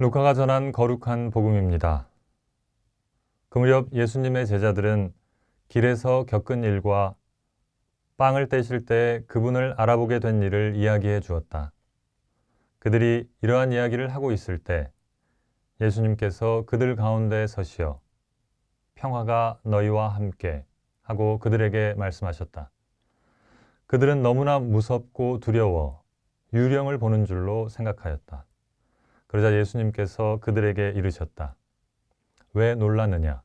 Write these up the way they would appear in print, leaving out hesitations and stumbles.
루카가 전한 거룩한 복음입니다. 그 무렵 예수님의 제자들은 길에서 겪은 일과 빵을 떼실 때 그분을 알아보게 된 일을 이야기해 주었다. 그들이 이러한 이야기를 하고 있을 때 예수님께서 그들 가운데 서시어 평화가 너희와 함께 하고 그들에게 말씀하셨다. 그들은 너무나 무섭고 두려워 유령을 보는 줄로 생각하였다. 그러자 예수님께서 그들에게 이르셨다. 왜 놀랐느냐?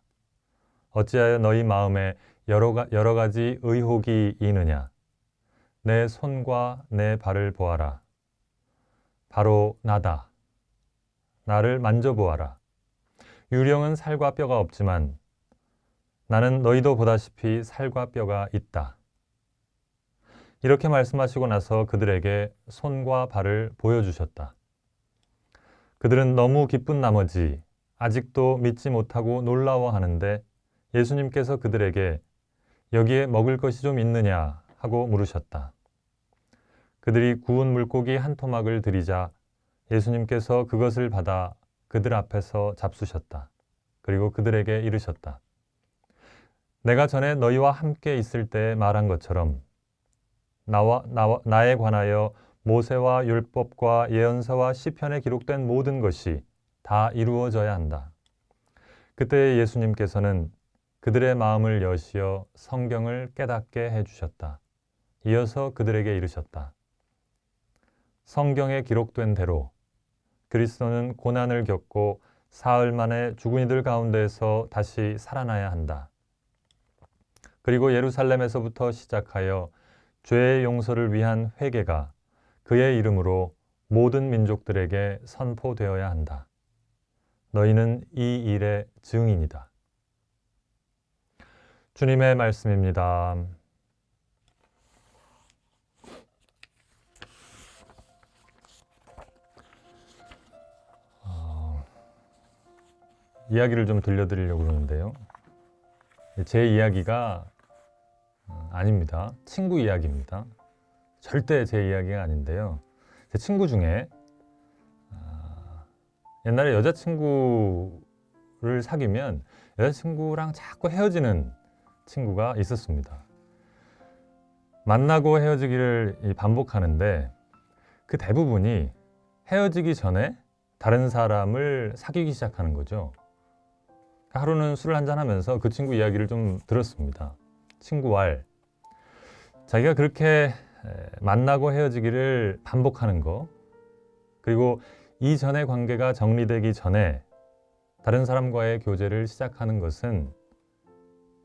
어찌하여 너희 마음에 여러 가지 의혹이 있느냐? 내 손과 내 발을 보아라. 바로 나다. 나를 만져보아라. 유령은 살과 뼈가 없지만 나는 너희도 보다시피 살과 뼈가 있다. 이렇게 말씀하시고 나서 그들에게 손과 발을 보여주셨다. 그들은 너무 기쁜 나머지 아직도 믿지 못하고 놀라워하는데 예수님께서 그들에게 여기에 먹을 것이 좀 있느냐 하고 물으셨다. 그들이 구운 물고기 한 토막을 드리자 예수님께서 그것을 받아 그들 앞에서 잡수셨다. 그리고 그들에게 이르셨다. 내가 전에 너희와 함께 있을 때 말한 것처럼 나에 관하여 모세와 율법과 예언서와 시편에 기록된 모든 것이 다 이루어져야 한다. 그때 예수님께서는 그들의 마음을 여시어 성경을 깨닫게 해주셨다. 이어서 그들에게 이르셨다. 성경에 기록된 대로 그리스도는 고난을 겪고 사흘 만에 죽은 이들 가운데에서 다시 살아나야 한다. 그리고 예루살렘에서부터 시작하여 죄의 용서를 위한 회개가 그의 이름으로 모든 민족들에게 선포되어야 한다. 너희는 이 일의 증인이다. 주님의 말씀입니다. 이야기를 좀 들려드리려고 그러는데요. 제 이야기가 아닙니다. 친구 이야기입니다. 절대 제 이야기가 아닌데요. 제 친구 중에 옛날에 여자친구를 사귀면 여자친구랑 자꾸 헤어지는 친구가 있었습니다. 만나고 헤어지기를 반복하는데 그 대부분이 헤어지기 전에 다른 사람을 사귀기 시작하는 거죠. 하루는 술을 한잔하면서 그 친구 이야기를 좀 들었습니다. 친구 왈, 자기가 그렇게 만나고 헤어지기를 반복하는 거, 그리고 이전의 관계가 정리되기 전에 다른 사람과의 교제를 시작하는 것은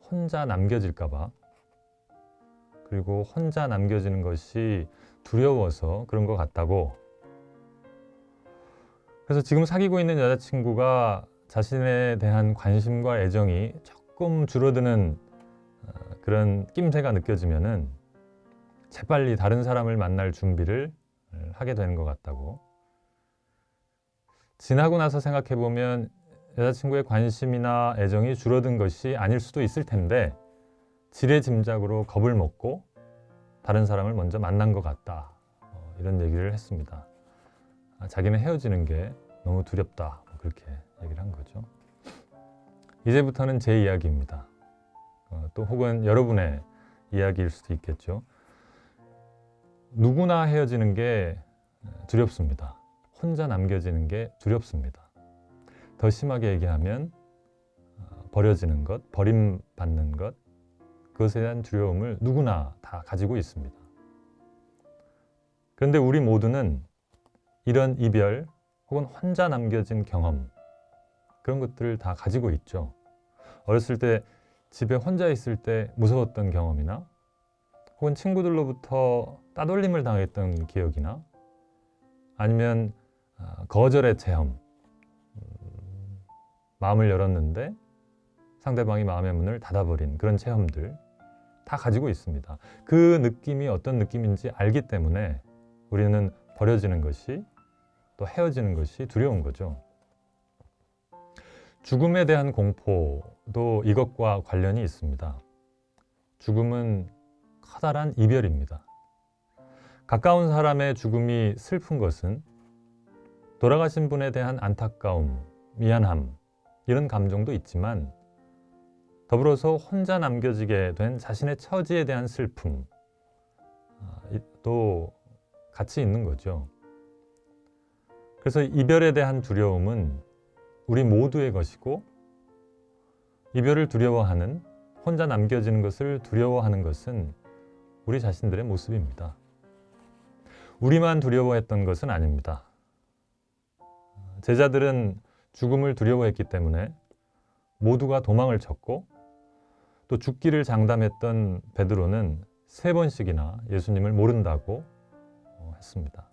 혼자 남겨질까 봐, 그리고 혼자 남겨지는 것이 두려워서 그런 것 같다고. 그래서 지금 사귀고 있는 여자친구가 자신에 대한 관심과 애정이 조금 줄어드는 그런 낌새가 느껴지면은 재빨리 다른 사람을 만날 준비를 하게 되는 것 같다고. 지나고 나서 생각해 보면 여자친구의 관심이나 애정이 줄어든 것이 아닐 수도 있을 텐데 지레짐작으로 겁을 먹고 다른 사람을 먼저 만난 것 같다. 이런 얘기를 했습니다. 자기는 헤어지는 게 너무 두렵다. 그렇게 얘기를 한 거죠. 이제부터는 제 이야기입니다. 또 혹은 여러분의 이야기일 수도 있겠죠. 누구나 헤어지는 게 두렵습니다. 혼자 남겨지는 게 두렵습니다. 더 심하게 얘기하면 버려지는 것, 버림받는 것, 그것에 대한 두려움을 누구나 다 가지고 있습니다. 그런데 우리 모두는 이런 이별 혹은 혼자 남겨진 경험, 그런 것들을 다 가지고 있죠. 어렸을 때 집에 혼자 있을 때 무서웠던 경험이나 혹은 친구들로부터 따돌림을 당했던 기억이나 아니면 거절의 체험, 마음을 열었는데 상대방이 마음의 문을 닫아버린 그런 체험들 다 가지고 있습니다. 그 느낌이 어떤 느낌인지 알기 때문에 우리는 버려지는 것이 또 헤어지는 것이 두려운 거죠. 죽음에 대한 공포도 이것과 관련이 있습니다. 죽음은 커다란 이별입니다. 가까운 사람의 죽음이 슬픈 것은 돌아가신 분에 대한 안타까움, 미안함 이런 감정도 있지만 더불어서 혼자 남겨지게 된 자신의 처지에 대한 슬픔 또 같이 있는 거죠. 그래서 이별에 대한 두려움은 우리 모두의 것이고 이별을 두려워하는, 혼자 남겨지는 것을 두려워하는 것은 우리 자신들의 모습입니다. 우리만 두려워했던 것은 아닙니다. 제자들은 죽음을 두려워했기 때문에 모두가 도망을 쳤고 또 죽기를 장담했던 베드로는 3번씩이나 예수님을 모른다고 했습니다.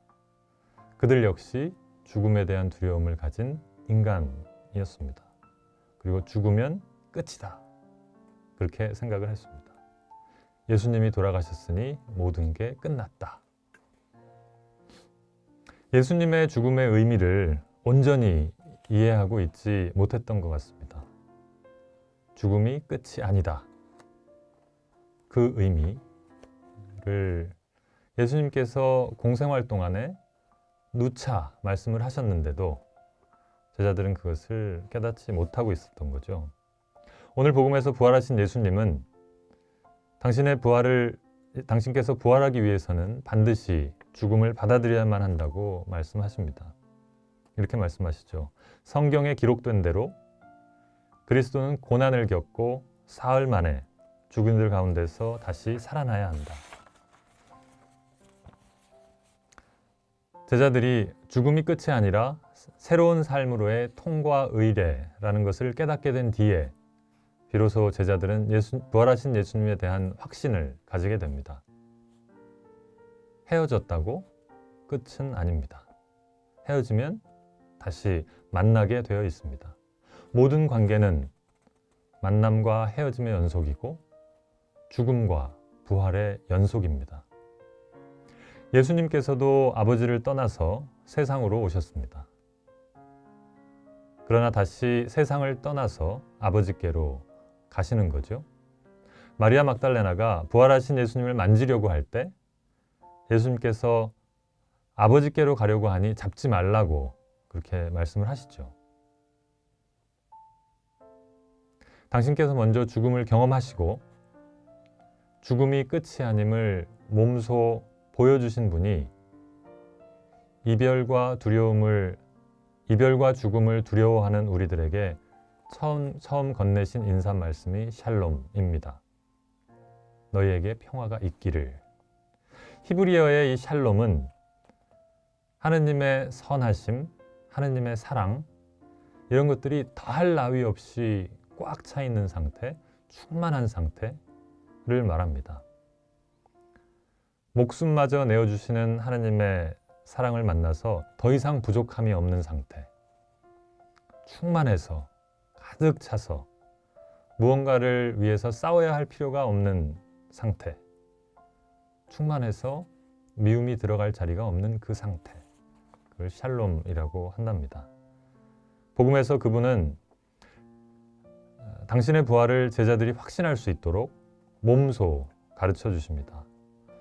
그들 역시 죽음에 대한 두려움을 가진 인간이었습니다. 그리고 죽으면 끝이다. 그렇게 생각을 했습니다. 예수님이 돌아가셨으니 모든 게 끝났다. 예수님의 죽음의 의미를 온전히 이해하고 있지 못했던 것 같습니다. 죽음이 끝이 아니다. 그 의미를 예수님께서 공생활 동안에 누차 말씀을 하셨는데도 제자들은 그것을 깨닫지 못하고 있었던 거죠. 오늘 복음에서 부활하신 예수님은 당신께서 부활하기 위해서는 반드시 죽음을 받아들여야만 한다고 말씀하십니다. 이렇게 말씀하시죠. 성경에 기록된 대로 그리스도는 고난을 겪고 사흘 만에 죽은 이들 가운데서 다시 살아나야 한다. 제자들이 죽음이 끝이 아니라 새로운 삶으로의 통과 의례라는 것을 깨닫게 된 뒤에 비로소 제자들은 부활하신 예수님에 대한 확신을 가지게 됩니다. 헤어졌다고 끝은 아닙니다. 헤어지면 다시 만나게 되어 있습니다. 모든 관계는 만남과 헤어짐의 연속이고 죽음과 부활의 연속입니다. 예수님께서도 아버지를 떠나서 세상으로 오셨습니다. 그러나 다시 세상을 떠나서 아버지께로 가시는 거죠. 마리아 막달레나가 부활하신 예수님을 만지려고 할 때 예수님께서 아버지께로 가려고 하니 잡지 말라고 그렇게 말씀을 하시죠. 당신께서 먼저 죽음을 경험하시고 죽음이 끝이 아님을 몸소 보여주신 분이 이별과 죽음을 두려워하는 우리들에게 처음 건네신 인사 말씀이 샬롬입니다. 너희에게 평화가 있기를. 히브리어의 이 샬롬은 하느님의 선하심, 하느님의 사랑 이런 것들이 더할 나위 없이 꽉 차 있는 상태, 충만한 상태를 말합니다. 목숨마저 내어주시는 하느님의 사랑을 만나서 더 이상 부족함이 없는 상태, 충만해서 가득 차서 무언가를 위해서 싸워야 할 필요가 없는 상태, 충만해서 미움이 들어갈 자리가 없는 그 상태, 그걸 샬롬이라고 한답니다. 복음에서 그분은 당신의 부활을 제자들이 확신할 수 있도록 몸소 가르쳐 주십니다.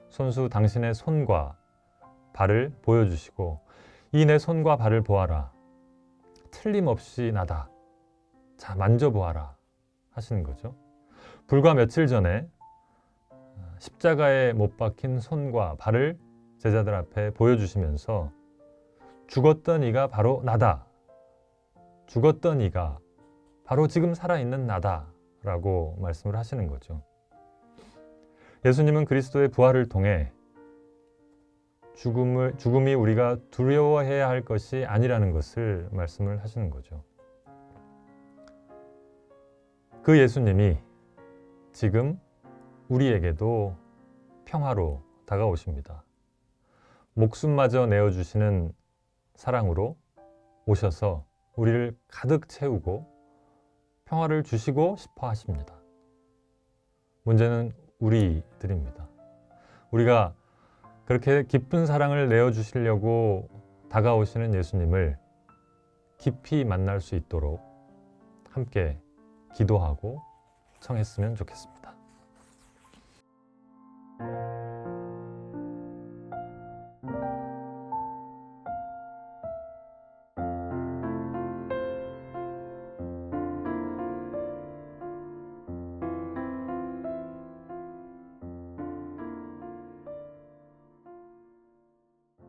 손수 당신의 손과 발을 보여주시고 이 내 손과 발을 보아라. 틀림없이 나다. 자, 만져보아라 하시는 거죠. 불과 며칠 전에 십자가에 못 박힌 손과 발을 제자들 앞에 보여주시면서 죽었던 이가 바로 나다. 죽었던 이가 바로 지금 살아있는 나다 라고 말씀을 하시는 거죠. 예수님은 그리스도의 부활을 통해 죽음이 우리가 두려워해야 할 것이 아니라는 것을 말씀을 하시는 거죠. 그 예수님이 지금 우리에게도 평화로 다가오십니다. 목숨마저 내어주시는 사랑으로 오셔서 우리를 가득 채우고 평화를 주시고 싶어 하십니다. 문제는 우리들입니다. 우리가 그렇게 깊은 사랑을 내어주시려고 다가오시는 예수님을 깊이 만날 수 있도록 함께 기도하고 청했으면 좋겠습니다.